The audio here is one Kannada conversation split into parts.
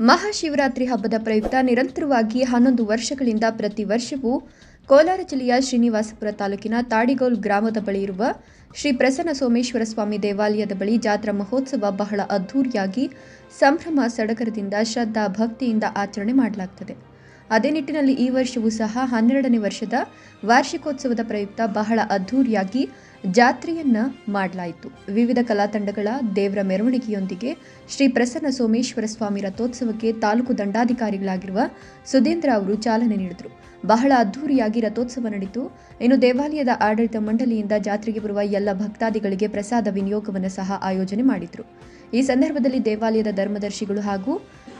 ಮಹಾಶಿವರಾತ್ರಿ ಹಬ್ಬದ ಪ್ರಯುಕ್ತ ನಿರಂತರವಾಗಿ 11 ವರ್ಷಗಳಿಂದ ಪ್ರತಿ ವರ್ಷವೂ ಕೋಲಾರ ಜಿಲ್ಲೆಯ ಶ್ರೀನಿವಾಸಪುರ ತಾಲೂಕಿನ ತಾಡಿಗೋಲ್ ಗ್ರಾಮದ ಬಳಿ ಇರುವ ಶ್ರೀ ಪ್ರಸನ್ನ ಸೋಮೇಶ್ವರ ಸ್ವಾಮಿ ದೇವಾಲಯದ ಬಳಿ ಜಾತ್ರಾ ಮಹೋತ್ಸವ ಬಹಳ ಅದ್ಧೂರಿಯಾಗಿ ಸಂಭ್ರಮ ಸಡಗರದಿಂದ ಶ್ರದ್ಧಾ ಭಕ್ತಿಯಿಂದ ಆಚರಣೆ ಮಾಡಲಾಗುತ್ತದೆ. ಅದೇ ನಿಟ್ಟಿನಲ್ಲಿ ಈ ವರ್ಷವೂ ಸಹ 12ನೇ ವರ್ಷದ ವಾರ್ಷಿಕೋತ್ಸವದ ಪ್ರಯುಕ್ತ ಬಹಳ ಅದ್ಧೂರಿಯಾಗಿ ಜಾತ್ರೆಯನ್ನ ಮಾಡಲಾಯಿತು. ವಿವಿಧ ಕಲಾ ತಂಡಗಳ ದೇವರ ಮೆರವಣಿಗೆಯೊಂದಿಗೆ ಶ್ರೀ ಪ್ರಸನ್ನ ಸೋಮೇಶ್ವರ ಸ್ವಾಮಿ ರಥೋತ್ಸವಕ್ಕೆ ತಾಲೂಕು ದಂಡಾಧಿಕಾರಿಗಳಾಗಿರುವ ಸುಧೀಂದ್ರ ಅವರು ಚಾಲನೆ ನೀಡಿದರು. ಬಹಳ ಅದ್ಧೂರಿಯಾಗಿ ರಥೋತ್ಸವ ನಡೆಯಿತು. ಇನ್ನು ದೇವಾಲಯದ ಆಡಳಿತ ಮಂಡಳಿಯಿಂದ ಜಾತ್ರೆಗೆ ಬರುವ ಎಲ್ಲ ಭಕ್ತಾದಿಗಳಿಗೆ ಪ್ರಸಾದ ವಿನಿಯೋಗವನ್ನು ಸಹ ಆಯೋಜನೆ ಮಾಡಿದರು. ಈ ಸಂದರ್ಭದಲ್ಲಿ ದೇವಾಲಯದ ಧರ್ಮದರ್ಶಿಗಳು ಹಾಗೂ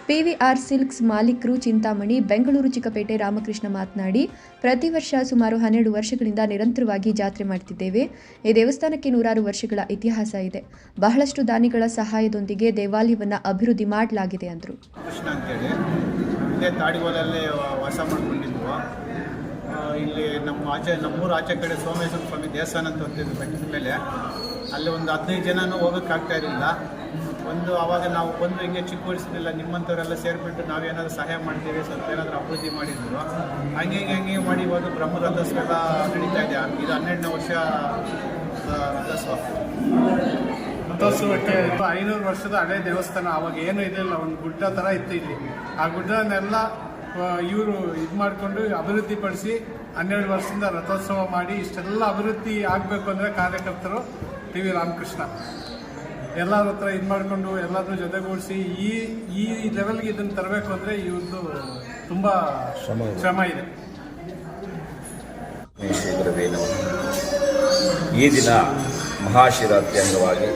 ಪಿವಿಆರ್ ಸಿಲ್ಕ್ಸ್ ಮಾಲೀಕರು ಚಿಂತಾಮಣಿ, ಬೆಂಗಳೂರು, ಚಿಕ್ಕಪೇಟೆ ರಾಮಕೃಷ್ಣ ಮಾತನಾಡಿ, ಪ್ರತಿ ವರ್ಷ ಸುಮಾರು 12 ವರ್ಷಗಳಿಂದ ನಿರಂತರವಾಗಿ ಜಾತ್ರೆ ಮಾಡುತ್ತಿದ್ದೇವೆ. ಈ ದೇವಸ್ಥಾನಕ್ಕೆ 100 ವರ್ಷಗಳ ಇತಿಹಾಸ ಇದೆ. ಬಹಳಷ್ಟು ದಾನಿಗಳ ಸಹಾಯದೊಂದಿಗೆ ದೇವಾಲಯವನ್ನು ಅಭಿವೃದ್ಧಿ ಮಾಡಲಾಗಿದೆ ಎಂದರು. ತಾಡಿಗೋಲಲ್ಲೇ ವಾಸ ಮಾಡ್ಕೊಂಡಿದ್ವು. ಇಲ್ಲಿ ನಮ್ಮೂರು ಆಚೆ ಕಡೆ ಸೋಮೇಶ್ವರ ಸ್ವಾಮಿ ದೇವಸ್ಥಾನ ಅಂತ ಹೊಂದಿದ್ದು ಬೆಟ್ಟದ ಮೇಲೆ. ಅಲ್ಲಿ ಒಂದು 15 ಜನನೂ ಹೋಗೋಕ್ಕಾಗ್ತಾ ಇರಲಿಲ್ಲ. ಆವಾಗ ನಾವು ಬಂದು ಹಿಂಗೆ ಚಿಕ್ಕ ವಯಸ್ಸಿನಿಲ್ಲ ನಿಮ್ಮಂಥವರೆಲ್ಲ ಸೇರಿಬಿಟ್ಟು ನಾವೇನಾದರೂ ಸಹಾಯ ಮಾಡ್ತೀವಿ, ಸ್ವಲ್ಪ ಏನಾದರೂ ಅಭಿವೃದ್ಧಿ ಮಾಡಿದ್ರು. ಹಂಗೆ ಮಾಡಿ ಇವಾಗ ಬ್ರಹ್ಮ ರಥೋತ್ಸವ ನಡೀತಾ ಇದೆ. ಇದು 12ನೇ ವರ್ಷ ರಥೋತ್ಸವಕ್ಕೆ 500 ವರ್ಷದ ಹಳೆ ದೇವಸ್ಥಾನ. ಆವಾಗ ಏನೂ ಇರಲಿಲ್ಲ, ಒಂದು ಗುಡ್ಡ ಥರ ಇತ್ತು ಇಲ್ಲಿ. ಆ ಗುಡ್ಡನೆಲ್ಲ ಇವರು ಇದು ಮಾಡಿಕೊಂಡು ಅಭಿವೃದ್ಧಿಪಡಿಸಿ 12 ವರ್ಷದಿಂದ ರಥೋತ್ಸವ ಮಾಡಿ ಇಷ್ಟೆಲ್ಲ ಅಭಿವೃದ್ಧಿ ಆಗಬೇಕು ಅಂದರೆ ಕಾರ್ಯಕರ್ತರು ಟಿ ವಿ ರಾಮಕೃಷ್ಣ ಎಲ್ಲರ ಹತ್ರ ಇದು ಮಾಡಿಕೊಂಡು ಎಲ್ಲರನ್ನೂ ಜೊತೆಗೂಡಿಸಿ ಈ ಲೆವೆಲ್ಗೆ ಇದನ್ನು ತರಬೇಕು ಅಂದರೆ ಇವ್ರದ್ದು ತುಂಬ ಶ್ರಮ ಇದೆ. ಈ ದಿನ ಮಹಾಶಿವರಾತ್ರಿ ಅಂಗವಾಗಿ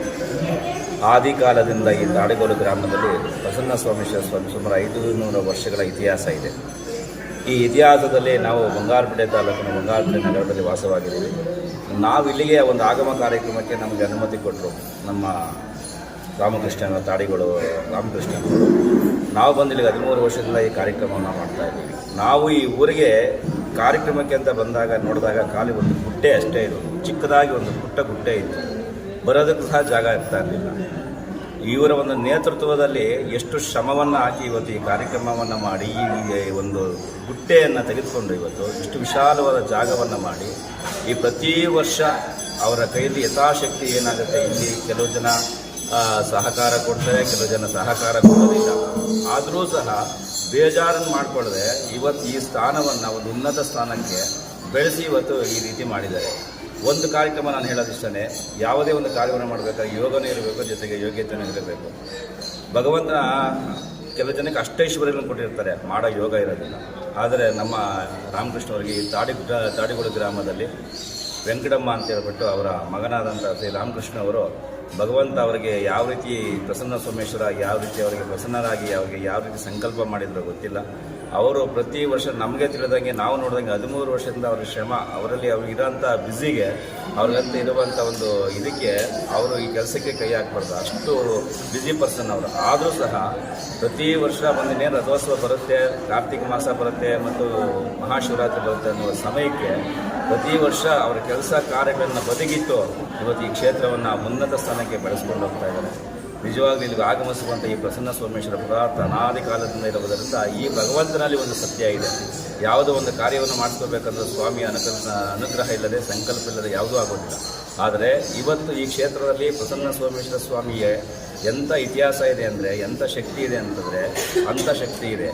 ಆದಿಕಾಲದಿಂದ ಈ ತಾಡಿಗೋಲು ಗ್ರಾಮದಲ್ಲಿ ಪ್ರಸನ್ನ ಸೋಮೇಶ್ವರ ಸ್ವಾಮಿ ಸುಮಾರು 500 ವರ್ಷಗಳ ಇತಿಹಾಸ ಇದೆ. ಈ ಇತಿಹಾಸದಲ್ಲಿ ನಾವು ಬಂಗಾರಪೇಟೆ ತಾಲೂಕಿನ ಬಂಗಾರಪೇಟೆ ನಗರದಲ್ಲಿ ವಾಸವಾಗಿದ್ದೀವಿ. ನಾವು ಇಲ್ಲಿಗೆ ಒಂದು ಆಗಮ ಕಾರ್ಯಕ್ರಮಕ್ಕೆ ನಮಗೆ ಅನುಮತಿ ಕೊಟ್ಟರು ನಮ್ಮ ರಾಮಕೃಷ್ಣ ತಾಡಿಗೋಳು ರಾಮಕೃಷ್ಣನವರು. ನಾವು ಬಂದಿಲ್ಲಿಗೆ 13 ವರ್ಷದಿಂದ ಈ ಕಾರ್ಯಕ್ರಮವನ್ನು ಮಾಡ್ತಾಯಿದ್ದೀವಿ. ನಾವು ಈ ಊರಿಗೆ ಕಾರ್ಯಕ್ರಮಕ್ಕೆ ಅಂತ ಬಂದಾಗ ನೋಡಿದಾಗ ಖಾಲಿ ಒಂದು ಗುಡ್ಡೆ ಅಷ್ಟೇ ಇರೋದು, ಚಿಕ್ಕದಾಗಿ ಒಂದು ಪುಟ್ಟ ಗುಡ್ಡೆ ಇತ್ತು. ಬರೋದಕ್ಕೂ ಸಹ ಜಾಗ ಇರ್ತಾ ಇರಲಿಲ್ಲ. ಇವರ ಒಂದು ನೇತೃತ್ವದಲ್ಲಿ ಎಷ್ಟು ಶ್ರಮವನ್ನು ಹಾಕಿ ಇವತ್ತು ಈ ಕಾರ್ಯಕ್ರಮವನ್ನು ಮಾಡಿ ಈ ಒಂದು ಗುಡ್ಡೆಯನ್ನು ತೆಗೆದುಕೊಂಡು ಇವತ್ತು ಇಷ್ಟು ವಿಶಾಲವಾದ ಜಾಗವನ್ನು ಮಾಡಿ ಈ ಪ್ರತಿ ವರ್ಷ ಅವರ ಕೈಯಲ್ಲಿ ಯಥಾಶಕ್ತಿ ಏನಾಗುತ್ತೆ, ಇಲ್ಲಿ ಕೆಲವು ಜನ ಸಹಕಾರ ಕೊಡ್ತಾರೆ, ಕೆಲವು ಜನ ಸಹಕಾರ ಕೊಡೋದಿಲ್ಲ. ಆದರೂ ಸಹ ಬೇಜಾರನ್ನು ಮಾಡಿಕೊಳ್ಳದೆ ಇವತ್ತು ಈ ಸ್ಥಾನವನ್ನು ಒಂದು ಉನ್ನತ ಸ್ಥಾನಕ್ಕೆ ಬೆಳೆಸಿ ಇವತ್ತು ಈ ರೀತಿ ಮಾಡಿದ್ದಾರೆ. ಒಂದು ಕಾರ್ಯಕ್ರಮ ನಾನು ಹೇಳೋದಿಷ್ಟೇ, ಯಾವುದೇ ಒಂದು ಕಾರ್ಯವನ್ನು ಮಾಡಬೇಕಾದ್ರೆ ಯೋಗನೇ ಇರಬೇಕು, ಜೊತೆಗೆ ಯೋಗ್ಯತೆಯೂ ಇರಬೇಕು. ಭಗವಂತನ ಕೆಲವು ಜನಕ್ಕೆ ಅಷ್ಟೈಶ್ವರ್ಯಗಳನ್ನು ಕೊಟ್ಟಿರ್ತಾರೆ, ಮಾಡೋ ಯೋಗ ಇರೋದಿಲ್ಲ. ಆದರೆ ನಮ್ಮ ರಾಮಕೃಷ್ಣ ಅವರಿಗೆ ಈ ತಾಡಿಗೋಳು ಗ್ರಾಮದಲ್ಲಿ ವೆಂಕಟಮ್ಮ ಅಂತ ಹೇಳ್ಬಿಟ್ಟು ಅವರ ಮಗನಾದಂಥ ಶ್ರೀ ರಾಮಕೃಷ್ಣ ಅವರು ಭಗವಂತ ಅವರಿಗೆ ಯಾವ ರೀತಿ ಪ್ರಸನ್ನ ಸೋಮೇಶ್ವರ ಯಾವ ರೀತಿ ಅವರಿಗೆ ಪ್ರಸನ್ನರಾಗಿ ಅವರಿಗೆ ಯಾವ ರೀತಿ ಸಂಕಲ್ಪ ಮಾಡಿದ್ರು ಗೊತ್ತಿಲ್ಲ. ಅವರು ಪ್ರತಿ ವರ್ಷ ನಮಗೆ ತಿಳಿದಂಗೆ ನಾವು ನೋಡಿದಂಗೆ 13 ವರ್ಷದಿಂದ ಅವರ ಶ್ರಮ, ಅವರಲ್ಲಿ ಅವ್ರಿಗಿರೋಂಥ ಬ್ಯುಸಿಗೆ ಅವ್ರಿಗಂತ ಇರುವಂಥ ಒಂದು ಇದಕ್ಕೆ ಅವರು ಈ ಕೆಲಸಕ್ಕೆ ಕೈ ಹಾಕಬಾರ್ದು, ಅಷ್ಟು ಬ್ಯುಸಿ ಪರ್ಸನ್ ಅವರು. ಆದರೂ ಸಹ ಪ್ರತಿ ವರ್ಷ ಒಂದಿನೇನು ರಥೋತ್ಸವ ಬರುತ್ತೆ, ಕಾರ್ತಿಕ ಮಾಸ ಬರುತ್ತೆ ಮತ್ತು ಮಹಾಶಿವರಾತ್ರಿ ಬರುತ್ತೆ ಅನ್ನುವ ಸಮಯಕ್ಕೆ ಪ್ರತಿ ವರ್ಷ ಅವರ ಕೆಲಸ ಕಾರ್ಯಗಳನ್ನು ಬದಿಗಿಟ್ಟು ಇವತ್ತು ಈ ಕ್ಷೇತ್ರವನ್ನು ಉನ್ನತ ಸ್ಥಾನಕ್ಕೆ ಬೆಳೆಸ್ಕೊಂಡು ಹೋಗ್ತಾ ಇದ್ದಾರೆ. ನಿಜವಾಗ್ಲೂ ಇಲ್ಲಿಗೆ ಆಗಮಿಸುವಂಥ ಈ ಪ್ರಸನ್ನ ಸೋಮೇಶ್ವರ ಪುರಾತನ ಅನಾದಿ ಕಾಲದಿಂದ ಇರುವುದರಿಂದ ಈ ಭಗವಂತನಲ್ಲಿ ಒಂದು ಸತ್ಯ ಇದೆ. ಯಾವುದೋ ಒಂದು ಕಾರ್ಯವನ್ನು ಮಾಡಿಸ್ಕೋಬೇಕಂದ್ರೆ ಸ್ವಾಮಿಯ ಅನುಗ್ರಹ ಇಲ್ಲದೆ, ಸಂಕಲ್ಪ ಇಲ್ಲದೆ ಯಾವುದೂ ಆಗೋದಿಲ್ಲ. ಆದರೆ ಇವತ್ತು ಈ ಕ್ಷೇತ್ರದಲ್ಲಿ ಪ್ರಸನ್ನ ಸೋಮೇಶ್ವರ ಸ್ವಾಮಿಗೆ ಎಂಥ ಇತಿಹಾಸ ಇದೆ ಅಂದರೆ, ಎಂಥ ಶಕ್ತಿ ಇದೆ ಅಂತಂದರೆ ಅಂಥ ಶಕ್ತಿ ಇದೆ.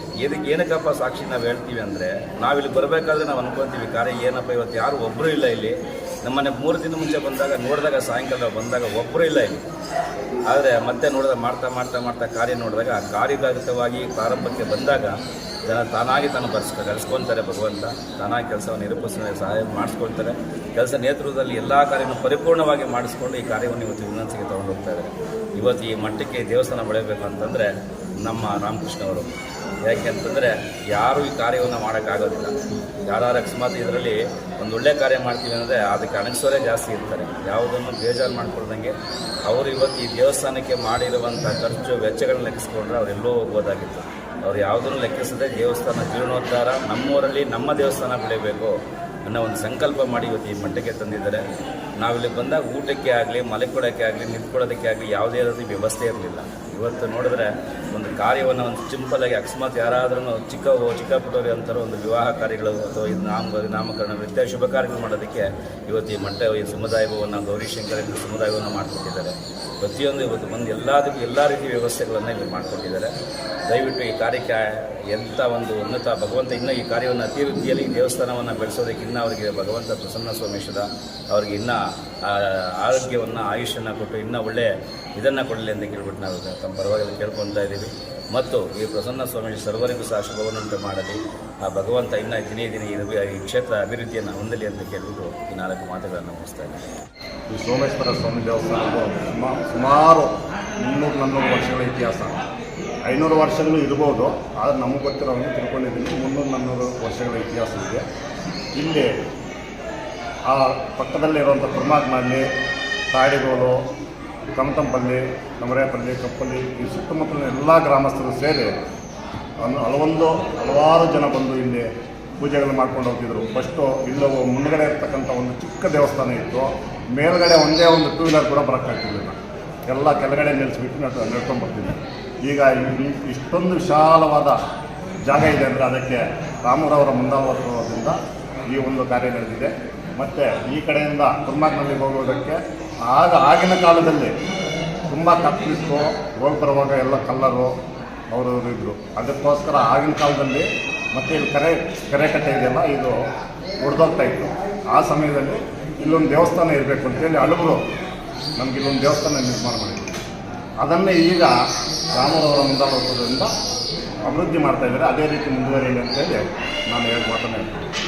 ಏನಕ್ಕಪ್ಪ ಸಾಕ್ಷಿ ನಾವು ಹೇಳ್ತೀವಿ ಅಂದರೆ, ನಾವಿಲ್ಲಿ ಬರಬೇಕಾದ್ರೆ ನಾವು ಅನ್ಕೊತೀವಿ ಕಾರ್ಯ ಏನಪ್ಪ ಇವತ್ತು ಯಾರು ಒಬ್ಬರು ಇಲ್ಲ ಇಲ್ಲಿ. ನಮ್ಮನೆ 3 ದಿನ ಮುಂಚೆ ನೋಡಿದಾಗ ಸಾಯಂಕಾಲ ಬಂದಾಗ ಒಬ್ಬರು ಇಲ್ಲ ಇಲ್ಲಿ. ಆದರೆ ಮತ್ತೆ ಮಾಡ್ತಾ ಕಾರ್ಯ ನೋಡಿದಾಗ ಕಾರ್ಯಗತವಾಗಿ ಪ್ರಾರಂಭಕ್ಕೆ ಬಂದಾಗ ಜನ ತಾನಾಗಿ ಕಲಿಸ್ಕೊಳ್ತಾರೆ. ಭಗವಂತ ತಾನಾಗಿ ಕೆಲಸವನ್ನು ನಿರೂಪಿಸಲು ಸಹಾಯ ಮಾಡಿಸ್ಕೊಳ್ತಾರೆ. ಕೆಲಸ ನೇತೃತ್ವದಲ್ಲಿ ಎಲ್ಲ ಕಾರ್ಯವನ್ನು ಪರಿಪೂರ್ಣವಾಗಿ ಮಾಡಿಸ್ಕೊಂಡು ಈ ಕಾರ್ಯವನ್ನು ಇವತ್ತು ಉನ್ನತಿಗೆ ತೊಗೊಂಡು ಹೋಗ್ತಾ ಇದ್ದಾರೆ. ಇವತ್ತು ಈ ಮಟ್ಟಕ್ಕೆ ದೇವಸ್ಥಾನ ಬೆಳೆಯಬೇಕು ಅಂತಂದರೆ ನಮ್ಮ ರಾಮಕೃಷ್ಣ ಅವರು. ಯಾಕೆ ಅಂತಂದರೆ ಯಾರೂ ಈ ಕಾರ್ಯವನ್ನು ಮಾಡೋಕ್ಕಾಗೋದಿಲ್ಲ. ಯಾರು ಅಕಸ್ಮಾತ್ ಇದರಲ್ಲಿ ಒಂದು ಒಳ್ಳೆಯ ಕಾರ್ಯ ಮಾಡ್ತೀವಿ ಅಂದರೆ ಅದಕ್ಕೆ ಅಣಗಿಸೋರೇ ಜಾಸ್ತಿ ಇರ್ತಾರೆ. ಯಾವುದನ್ನು ಬೇಜಾರು ಮಾಡ್ಕೊಳ್ದಂಗೆ ಅವರು ಇವತ್ತು ಈ ದೇವಸ್ಥಾನಕ್ಕೆ ಮಾಡಿರುವಂಥ ಖರ್ಚು ವೆಚ್ಚಗಳನ್ನ ಲೆಕ್ಕಿಸ್ಕೊಂಡ್ರೆ ಅವರೆಲ್ಲೋ ಹೋಗ್ಬೋದಾಗಿತ್ತು. ಅವ್ರು ಯಾವುದನ್ನು ಲೆಕ್ಕಿಸದೆ ದೇವಸ್ಥಾನ ಜೀರ್ಣೋದ್ಧಾರ, ನಮ್ಮೂರಲ್ಲಿ ನಮ್ಮ ದೇವಸ್ಥಾನ ಬೆಳೆಯಬೇಕು ಅನ್ನೋ ಒಂದು ಸಂಕಲ್ಪ ಮಾಡಿ ಇವತ್ತು ಈ ಮಟ್ಟಕ್ಕೆ ತಂದಿದ್ದಾರೆ. ನಾವಿಲ್ಲಿ ಬಂದಾಗ ಊಟಕ್ಕೆ ಆಗಲಿ, ಮಲ್ಕೊಳ್ಳೋಕ್ಕೆ ಆಗಲಿ, ನಿಂತ್ಕೊಳ್ಳೋದಕ್ಕೆ ಆಗಲಿ ಯಾವುದೇ ರೀತಿ ವ್ಯವಸ್ಥೆ ಇರಲಿಲ್ಲ. ಇವತ್ತು ನೋಡಿದ್ರೆ ಒಂದು ಕಾರ್ಯವನ್ನು ಒಂದು ಸಿಂಪಲ್ಲಾಗಿ ಅಕಸ್ಮಾತ್ ಯಾರಾದ್ರೂ ಚಿಕ್ಕ ಪುಟ್ಟವ್ರಿಗೆ ಅಂತಾರೆ ಒಂದು ವಿವಾಹ ಕಾರ್ಯಗಳು ಅಥವಾ ಇದು ನಾಮಕರಣ ಇತ್ಯಾದಿ ಶುಭ ಕಾರ್ಯಗಳು ಮಾಡೋದಕ್ಕೆ ಇವತ್ತು ಈ ಮಠ ಈ ಸಮುದಾಯ ಭವನ ಗೌರಿಶಂಕರ ಸಮುದಾಯವನ್ನು ಮಾಡಿಕೊಟ್ಟಿದ್ದಾರೆ. ಪ್ರತಿಯೊಂದು ಇವತ್ತು ಬಂದು ಎಲ್ಲ ರೀತಿಯ ವ್ಯವಸ್ಥೆಗಳನ್ನು ಇಲ್ಲಿ ಮಾಡಿಕೊಟ್ಟಿದ್ದಾರೆ. ದಯವಿಟ್ಟು ಈ ಕಾರ್ಯಕ್ಕೆ ಎಂಥ ಒಂದು ಉನ್ನತ ಭಗವಂತ ಇನ್ನೂ ಈ ಕಾರ್ಯವನ್ನು ಅಭಿವೃದ್ಧಿಯಲ್ಲಿ ಈ ದೇವಸ್ಥಾನವನ್ನು ಬೆಳೆಸೋದಕ್ಕೆ ಇನ್ನೂ ಅವರಿಗೆ ಭಗವಂತ ಪ್ರಸನ್ನ ಸೋಮೇಶ್ವರ ಅವರಿಗೆ ಇನ್ನೂ ಆರೋಗ್ಯವನ್ನು ಆಯುಷ್ಯನ್ನು ಕೊಟ್ಟು ಇನ್ನೂ ಒಳ್ಳೆಯ ಇದನ್ನು ಕೊಡಲಿ ಅಂತ ಕೇಳ್ಬಿಟ್ಟು ನಾವು ತಮ್ಮ ಪರವಾಗಿ ಕೇಳ್ಕೊತಾ ಇದ್ದೀವಿ. ಮತ್ತು ಈ ಪ್ರಸನ್ನ ಸ್ವಾಮೀಜಿ ಸರ್ವರಿಗೂ ಸಹ ಶುಭವನ್ನುಂಟು ಮಾಡಲಿ. ಆ ಭಗವಂತ ಇನ್ನೂ ದಿನೇ ಈ ಕ್ಷೇತ್ರ ಅಭಿವೃದ್ಧಿಯನ್ನು ಹೊಂದಲಿ ಅಂತ ಕೇಳಿಬಿಟ್ಟು ಈ 4 ಮಾತುಗಳನ್ನು ಮುಗಿಸ್ತಾ ಇದ್ದೀನಿ. ಈ ಸೋಮೇಶ್ವರ ಸ್ವಾಮಿ ದೇವಸ್ಥಾನದ್ದು ಸುಮಾರು 300-400 ವರ್ಷಗಳ ಇತಿಹಾಸ. 500 ವರ್ಷಗಳು ಇರ್ಬೋದು, ಆದರೆ ನಮಗೆ ಗೊತ್ತಿರೋಂಗೆ ತಿಳ್ಕೊಂಡಿದ್ದೀನಿ 300-400 ವರ್ಷಗಳ ಇತಿಹಾಸ ಇದೆ. ಇಲ್ಲಿ ಆ ಪಕ್ಕದಲ್ಲಿರುವಂಥ ಪರಮಾತ್ಮಲ್ಲಿ ತಾಡಿಗೋಲು, ಕಮತಂಪಲ್ಲಿ, ನಮರೇಪಲ್ಲಿ, ಕಪ್ಪಲ್ಲಿ ಈ ಸುತ್ತಮುತ್ತಲಿನ ಎಲ್ಲ ಗ್ರಾಮಸ್ಥರು ಸೇರಿ ಹಲವಾರು ಜನ ಬಂದು ಇಲ್ಲಿ ಪೂಜೆಗಳು ಮಾಡ್ಕೊಂಡು ಹೋಗ್ತಿದ್ರು. ಫಸ್ಟು ಇಲ್ಲೂ ಮುಂದುಗಡೆ ಇರ್ತಕ್ಕಂಥ ಒಂದು ಚಿಕ್ಕ ದೇವಸ್ಥಾನ ಇತ್ತು. ಮೇಲ್ಗಡೆ ಒಂದೇ ಒಂದು 2 ವೀಲರ್ ಕೂಡ ಬರೋಕ್ಕಾಗ್ತಿರ್ಲಿಲ್ಲ. ಎಲ್ಲ ಕೆಳಗಡೆ ನಿಲ್ಲಿಸ್ಬಿಟ್ಟು ನಡ್ಕೊಂಡ್ಬರ್ತಿದ್ವಿ. ಈಗ ಇಷ್ಟೊಂದು ವಿಶಾಲವಾದ ಜಾಗ ಇದೆ ಅಂದರೆ ಅದಕ್ಕೆ ರಾಮರವರ ಮುಂದಾಳತ್ವದಿಂದ ಈ ಒಂದು ಕಾರ್ಯ ನಡೆದಿದೆ. ಮತ್ತು ಈ ಕಡೆಯಿಂದ ಕುರ್ಮಾಕ್ನಲ್ಲಿ ಹೋಗೋದಕ್ಕೆ ಆಗಿನ ಕಾಲದಲ್ಲಿ ತುಂಬ ಕಪ್ಪಿತ್ತು, ಹೋಗಿ ಬರುವಾಗ ಎಲ್ಲ ಕಲ್ಲರು ಅವರು ಇದ್ದರು. ಅದಕ್ಕೋಸ್ಕರ ಆಗಿನ ಕಾಲದಲ್ಲಿ ಮತ್ತು ಇಲ್ಲಿ ಕೆರೆಕಟ್ಟೆ ಇದೆಯಲ್ಲ, ಇದು ಒಡೆದೋಗ್ತಾ ಇತ್ತು. ಆ ಸಮಯದಲ್ಲಿ ಇಲ್ಲೊಂದು ದೇವಸ್ಥಾನ ಇರಬೇಕು ಅಂತೇಳಿ ಹಳಬರು ನಮ್ಗೆ ಇಲ್ಲೊಂದು ದೇವಸ್ಥಾನ ನಿರ್ಮಾಣ ಮಾಡಿದ್ರು. ಅದನ್ನೇ ಈಗ ರಾಮರವರ ಮುಂದಾಳತ್ವದಿಂದ ಅಭಿವೃದ್ಧಿ ಮಾಡ್ತಾಯಿದ್ದಾರೆ. ಅದೇ ರೀತಿ ಮುಂದುವರಿಯಲಿ ಅಂತೇಳಿ ನಾನು ಮಾತನಾಡ್ತೀನಿ.